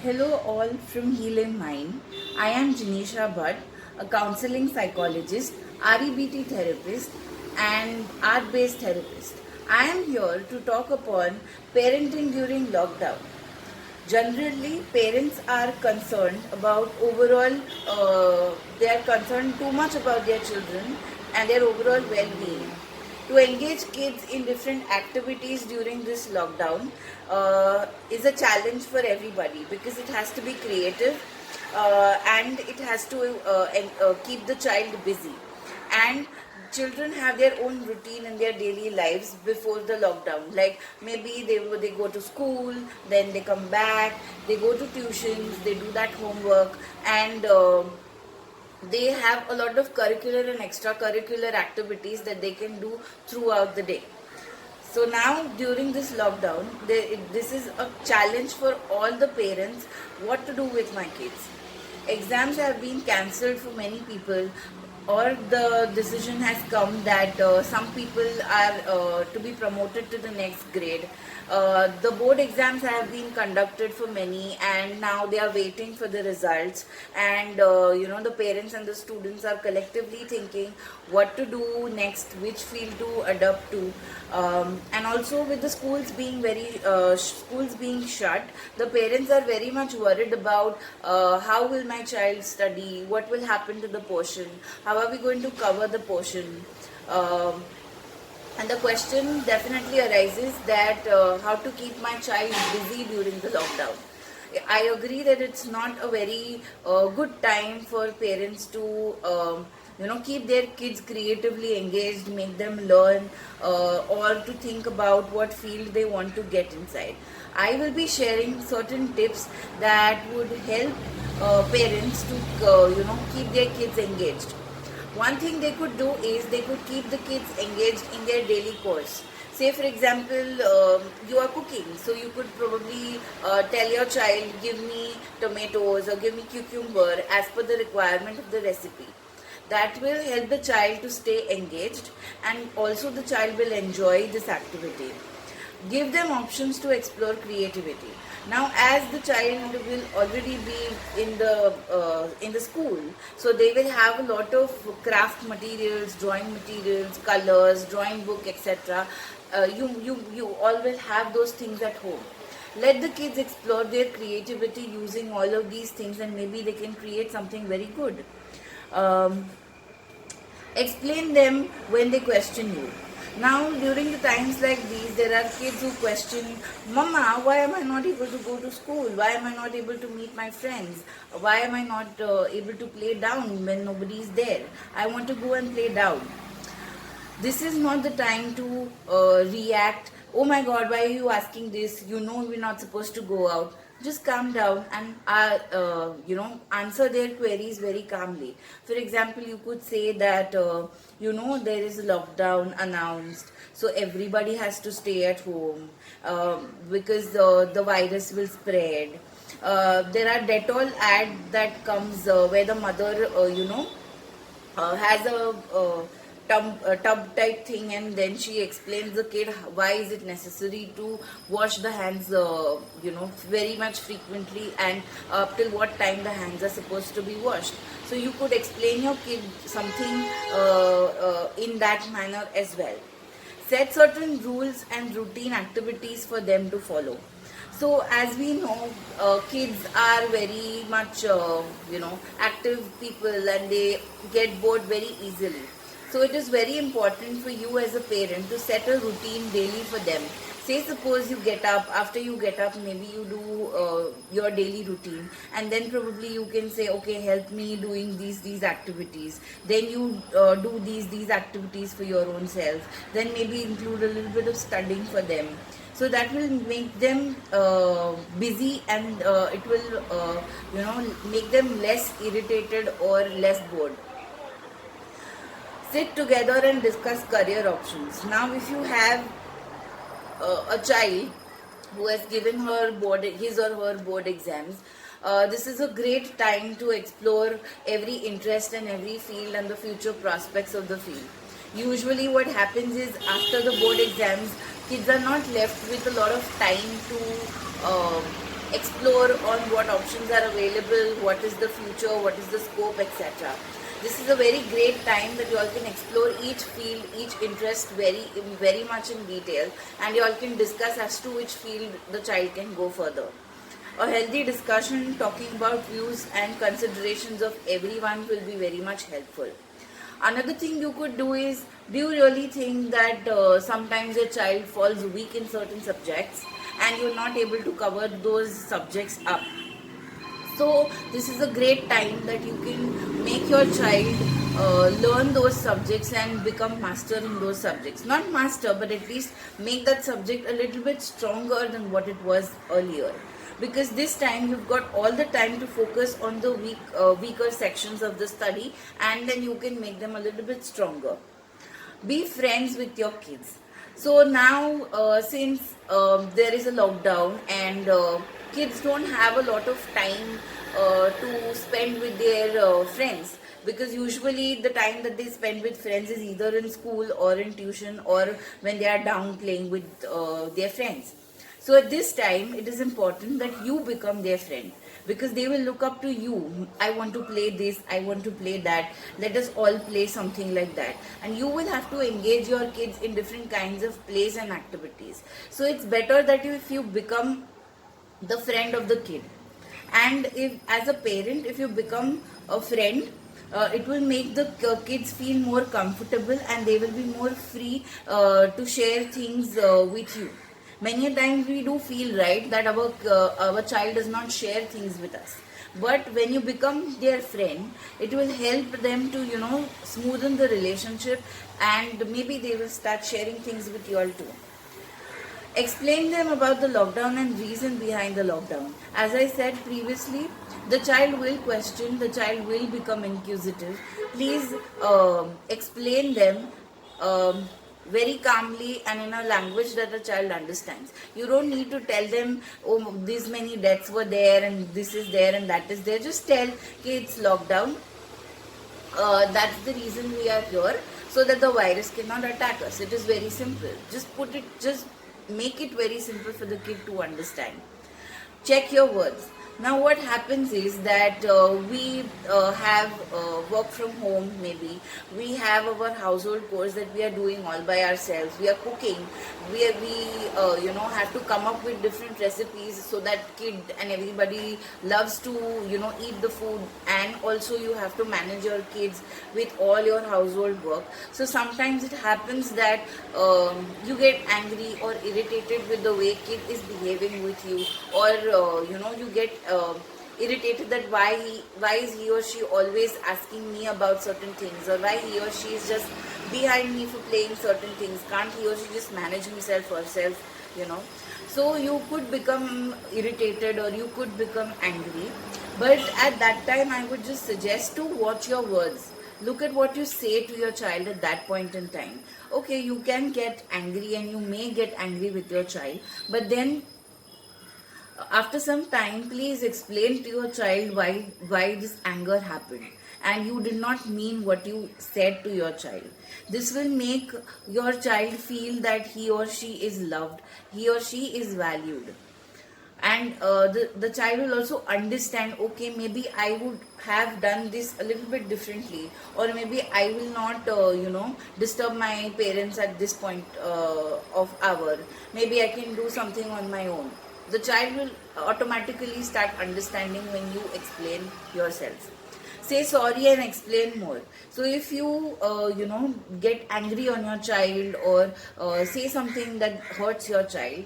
Hello, all from Healing Mind. I am Janisha Bhatt, a counseling psychologist, REBT therapist, and art based therapist. I am here to talk upon parenting during lockdown. Generally, parents are concerned about overall, they are concerned too much about their children and their overall well being. To engage kids in different activities during this lockdown is a challenge for everybody because it has to be creative and it has to keep the child busy. And children have their own routine in their daily lives before the lockdown. Like maybe they go to school, then they come back, they go to tuitions, they do that homework, and they have a lot of curricular and extracurricular activities that they can do throughout the day. So now during this lockdown, this is a challenge for all the parents, what to do with my kids. Exams have been cancelled for many people, or the decision has come that some people are to be promoted to the next grade. The board exams have been conducted for many, and now they are waiting for the results. And the parents and the students are collectively thinking what to do next, which field to adopt to. And also with the schools being shut, the parents are very much worried about how will my child study, what will happen to the portion, how are we going to cover the portion. And the question definitely arises that how to keep my child busy during the lockdown. I agree that it's not a very good time for parents to keep their kids creatively engaged, make them learn, or to think about what field they want to get inside. I will be sharing certain tips that would help parents to keep their kids engaged. One thing they could do is they could keep the kids engaged in their daily course. Say for example, you are cooking, so you could probably tell your child, give me tomatoes or give me cucumber as per the requirement of the recipe. That will help the child to stay engaged, and also the child will enjoy this activity. Give them options to explore creativity. Now as the child will already be in the school, so they will have a lot of craft materials, drawing materials, colors, drawing book, etc. You all will have those things at home. Let the kids explore their creativity using all of these things, and maybe they can create something very good. um, Explain them when they question you. Now, during the times like these, there are kids who question, Mama, why am I not able to go to school? Why am I not able to meet my friends? Why am I not able to play down when nobody is there? I want to go and play down. This is not the time to react. Oh my God, why are you asking this? You know we're not supposed to go out. Just calm down and answer their queries very calmly. For example, you could say that there is a lockdown announced, so everybody has to stay at home because the virus will spread. There are Dettol ad that comes where the mother has a tub type thing, and then she explains the kid why is it necessary to wash the hands very much frequently, and up till what time the hands are supposed to be washed. So you could explain your kid something in that manner as well. Set certain rules and routine activities for them to follow. So as we know, kids are very much active people, and they get bored very easily. So it is very important for you as a parent to set a routine daily for them. Say suppose you get up, after you get up maybe you do your daily routine, and then probably you can say, okay, help me doing these activities. Then you do these activities for your own self. Then maybe include a little bit of studying for them. So that will make them busy, and it will make them less irritated or less bored. Sit together and discuss career options. Now, if you have a child who has given his or her board exams, this is a great time to explore every interest and every field and the future prospects of the field. Usually what happens is after the board exams, kids are not left with a lot of time to explore on what options are available, what is the future, what is the scope, etc. This is a very great time that you all can explore each field, each interest very much in detail, and you all can discuss as to which field the child can go further. A healthy discussion talking about views and considerations of everyone will be very much helpful. Another thing you could do is, do you really think that sometimes your child falls weak in certain subjects and you're not able to cover those subjects up? So this is a great time that you can make your child learn those subjects and become master in those subjects. Not master, but at least make that subject a little bit stronger than what it was earlier. Because this time you've got all the time to focus on the weaker sections of the study, and then you can make them a little bit stronger. Be friends with your kids. So now, since there is a lockdown and kids don't have a lot of time to spend with their friends, because usually the time that they spend with friends is either in school or in tuition or when they are down playing with their friends. So at this time, it is important that you become their friend, because they will look up to you. I want to play this, I want to play that, let us all play something like that. And you will have to engage your kids in different kinds of plays and activities. So it's better that if you become the friend of the kid. And if, as a parent, if you become a friend, it will make the kids feel more comfortable and they will be more free to share things with you. Many a times we do feel, right, that our child does not share things with us. But when you become their friend, it will help them to, smoothen the relationship, and maybe they will start sharing things with you all too. Explain them about the lockdown and reason behind the lockdown. As I said previously, the child will question, the child will become inquisitive. Please explain them very calmly and in a language that the child understands. You don't need to tell them, oh, these many deaths were there and this is there and that is there. Just tell, okay, it's lockdown. That's the reason we are here, so that the virus cannot attack us. It is very simple. Just make it very simple for the kid to understand. Check your words. Now what happens is that we have work from home, maybe we have our household chores that we are doing all by ourselves. We are cooking, we have to come up with different recipes so that kid and everybody loves to eat the food, and also you have to manage your kids with all your household work. So sometimes it happens that you get angry or irritated with the way kid is behaving with you, or you get irritated that why is he or she always asking me about certain things, or why he or she is just behind me for playing certain things. Can't he or she just manage himself or herself, So you could become irritated or you could become angry, but at that time I would just suggest to watch your words. Look at what you say to your child at that point in time. Okay, you can get angry and you may get angry with your child, but then after some time, please explain to your child why this anger happened, and you did not mean what you said to your child. This will make your child feel that he or she is loved, he or she is valued, and the child will also understand, okay, maybe I would have done this a little bit differently, or maybe I will not disturb my parents at this point of hour. Maybe I can do something on my own. The child will automatically start understanding when you explain yourself. Say sorry and explain more. So if you get angry on your child, or say something that hurts your child,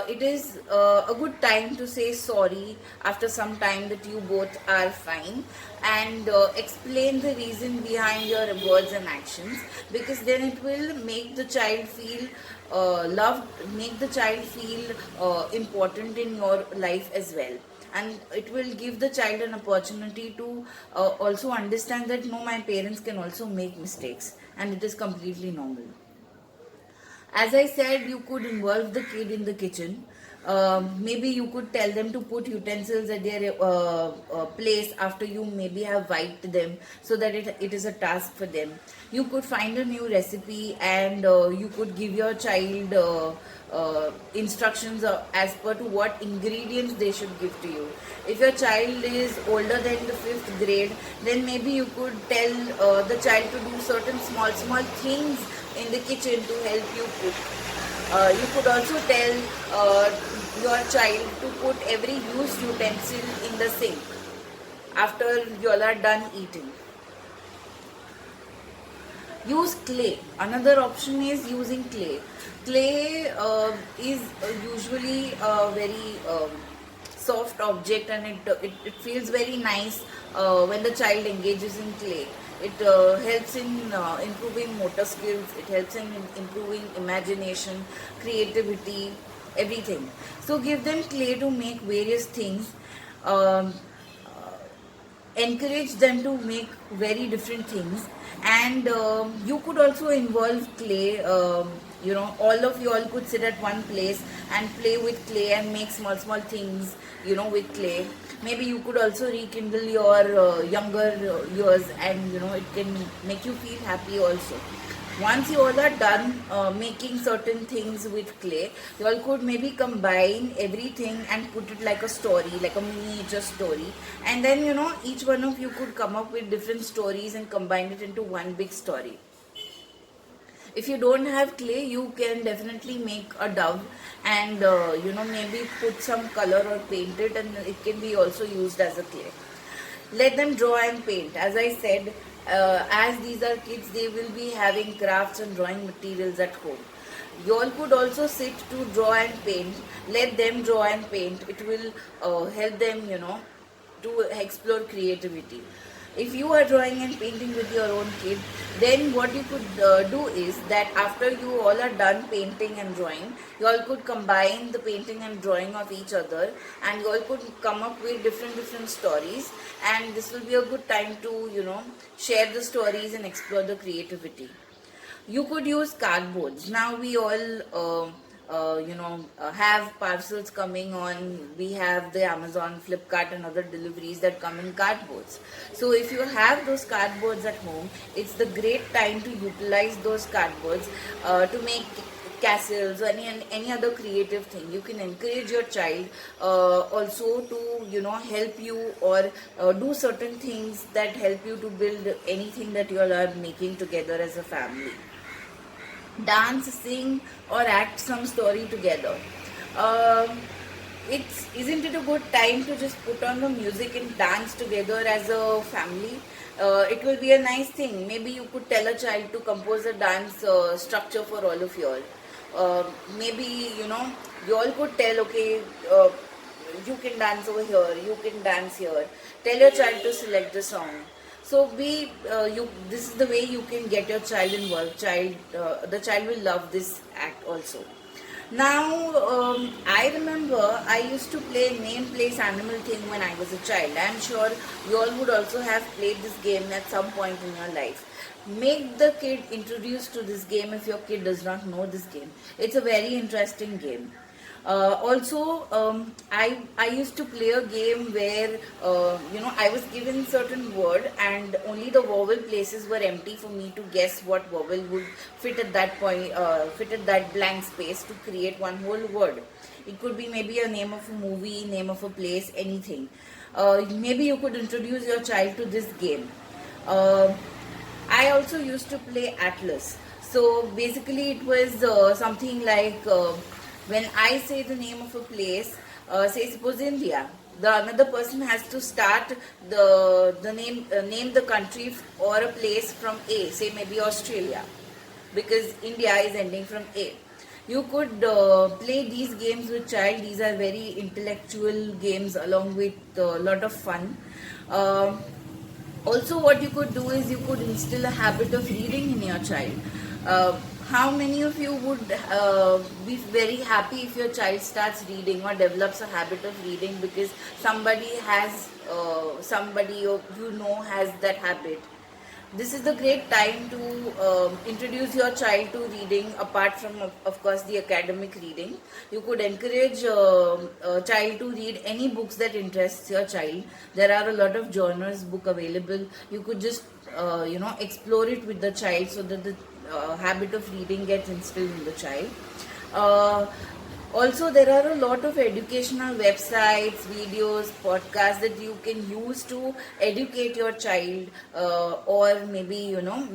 it is a good time to say sorry after some time that you both are fine, and explain the reason behind your words and actions, because then it will make the child feel loved, make the child feel important in your life as well. And it will give the child an opportunity to also understand that no, my parents can also make mistakes and it is completely normal. As I said, you could involve the kid in the kitchen. Maybe you could tell them to put utensils at their place after you maybe have wiped them, so that it is a task for them. You could find a new recipe, and you could give your child instructions as per to what ingredients they should give to you. If your child is older than the 5th grade, then maybe you could tell the child to do certain small things in the kitchen to help you cook. You could also tell your child to put every used utensil in the sink after you all are done eating. Use clay. Another option is using clay. Clay is usually a very soft object, and it feels very nice when the child engages in clay. It helps in improving motor skills, it helps in improving imagination, creativity, everything. So give them clay to make various things. Um, Encourage them to make very different things, and you could also involve clay. All of you all could sit at one place and play with clay and make small things, with clay. Maybe you could also rekindle your younger years, and it can make you feel happy also. Once you all are done making certain things with clay, you all could maybe combine everything and put it like a story, like a miniature story. And then, each one of you could come up with different stories and combine it into one big story. If you don't have clay, you can definitely make a dove, and maybe put some color or paint it, and it can be also used as a clay. Let them draw and paint. As I said, as these are kids, they will be having crafts and drawing materials at home. You all could also sit to draw and paint. Let them draw and paint. It will help them, to explore creativity. If you are drawing and painting with your own kid, then what you could do is that after you all are done painting and drawing, you all could combine the painting and drawing of each other, and you all could come up with different stories, and this will be a good time to share the stories and explore the creativity. You could use cardboards. Now we all have parcels coming on. We have the Amazon, Flipkart and other deliveries that come in cardboards. So if you have those cardboards at home, it's the great time to utilize those cardboards to make castles or any other creative thing. You can encourage your child also to help you, or do certain things that help you to build anything that you all are making together as a family. Dance, sing, or act some story together. Isn't it a good time to just put on the music and dance together as a family? It will be a nice thing. Maybe you could tell a child to compose a dance structure for all of you all. Maybe you all could tell, okay, you can dance over here, you can dance here. Tell your child to select the song. So this is the way you can get your child involved. The child will love this act also. Now, I remember I used to play name, place, animal thing when I was a child. I am sure you all would also have played this game at some point in your life. Make the kid introduced to this game if your kid does not know this game. It's a very interesting game. I used to play a game where I was given certain word, and only the vowel places were empty for me to guess what vowel would fit at that point, fit at that blank space to create one whole word. It could be maybe a name of a movie, name of a place, anything. Maybe you could introduce your child to this game. I also used to play Atlas. So basically, it was something like. When I say the name of a place, say suppose India, the another person has to start the name the country or a place from A, say maybe Australia, because India is ending from A. You could play these games with child. These are very intellectual games along with a lot of fun. Also, what you could do is you could instill a habit of reading in your child. How many of you would be very happy if your child starts reading or develops a habit of reading because somebody has somebody has that habit? This is the great time to introduce your child to reading apart from of course the academic reading. You could encourage a child to read any books that interests your child. There are a lot of genres book available. You could just explore it with the child so that the habit of reading gets instilled in the child. uh, Also, there are a lot of educational websites, videos, podcasts that you can use to educate your child, or maybe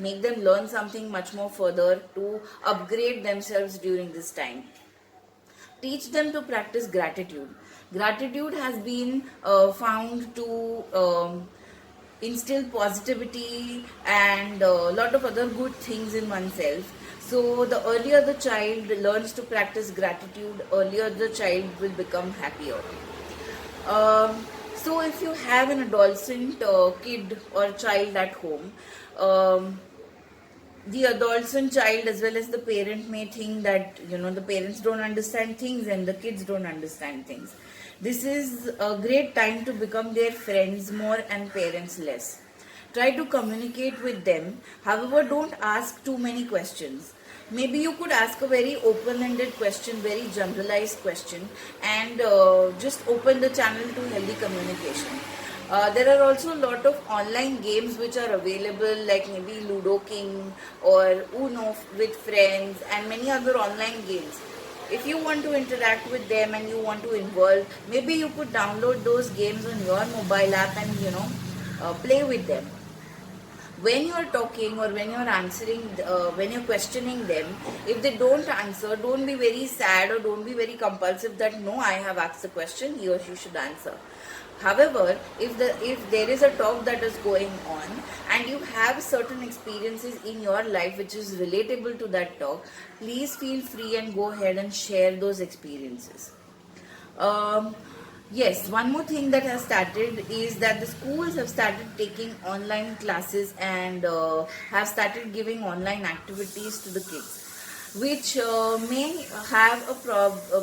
make them learn something much more further to upgrade themselves during this time. Teach them to practice gratitude. Gratitude has been found to instill positivity and a lot of other good things in oneself. So the earlier the child learns to practice gratitude, earlier the child will become happier. So if you have an adolescent kid or child at home, the adolescent child as well as the parent may think that the parents don't understand things and the kids don't understand things. This is a great time to become their friends more and parents less. Try to communicate with them. However, don't ask too many questions. Maybe you could ask a very open-ended question, very generalized question, and just open the channel to healthy communication. There are also a lot of online games which are available, like maybe Ludo King or Uno with friends and many other online games. If you want to interact with them and you want to involve, maybe you could download those games on your mobile app and play with them. When you are talking or when you are answering, when you're questioning them, if they don't answer, don't be very sad or don't be very compulsive that no, I have asked the question, he or she should answer. However, if there is a talk that is going on and you have certain experiences in your life which is relatable to that talk, please feel free and go ahead and share those experiences. Yes, one more thing that has started is that the schools have started taking online classes and have started giving online activities to the kids, which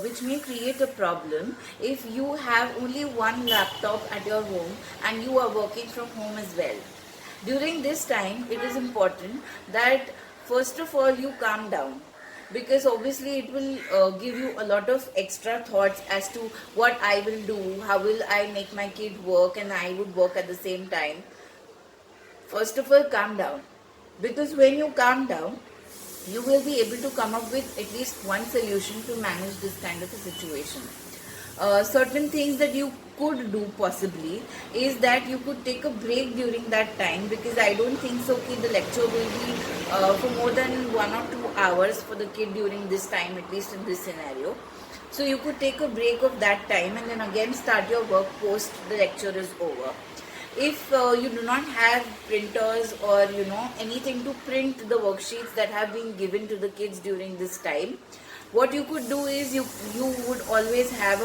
which may create a problem if you have only one laptop at your home and you are working from home as well. During this time, it is important that first of all you calm down, because obviously it will give you a lot of extra thoughts as to what I will do, how will I make my kid work and I would work at the same time. First of all, calm down, because when you calm down, you will be able to come up with at least one solution to manage this kind of a situation. Certain things that you could do possibly is that you could take a break during that time, because I don't think so the lecture will be for more than 1 or 2 hours for the kid during this time, at least in this scenario. So you could take a break of that time and then again start your work post the lecture is over. If you do not have printers or anything to print the worksheets that have been given to the kids during this time, what you could do is you would always have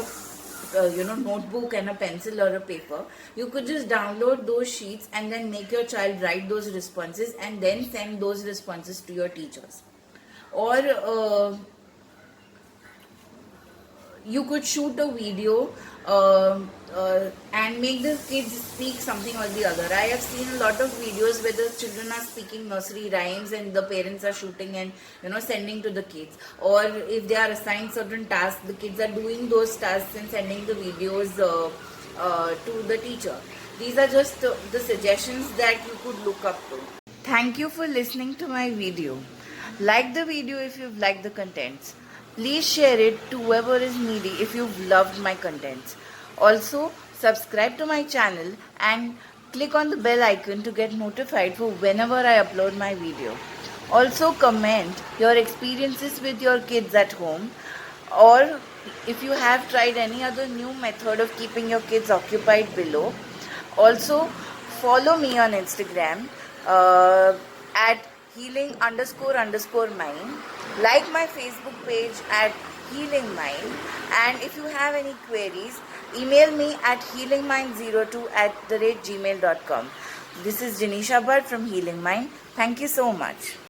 a notebook and a pencil or a paper. You could just download those sheets and then make your child write those responses and then send those responses to your teachers. Or you could shoot a video and make the kids speak something or the other. I have seen a lot of videos where the children are speaking nursery rhymes and the parents are shooting and sending to the kids. Or if they are assigned certain tasks, the kids are doing those tasks and sending the videos to the teacher. These are just the suggestions that you could look up to. Thank you for listening to my video. Like the video if you've liked the contents. Please share it to whoever is needy if you've loved my contents. Also, subscribe to my channel and click on the bell icon to get notified for whenever I upload my video. Also, comment your experiences with your kids at home, or if you have tried any other new method of keeping your kids occupied below. Also, follow me on Instagram at healing__mind. Like my Facebook page at Healing Mind, and if you have any queries, email me at healingmind02@gmail.com. This is Janisha Bhatt from Healing Mind. Thank you so much.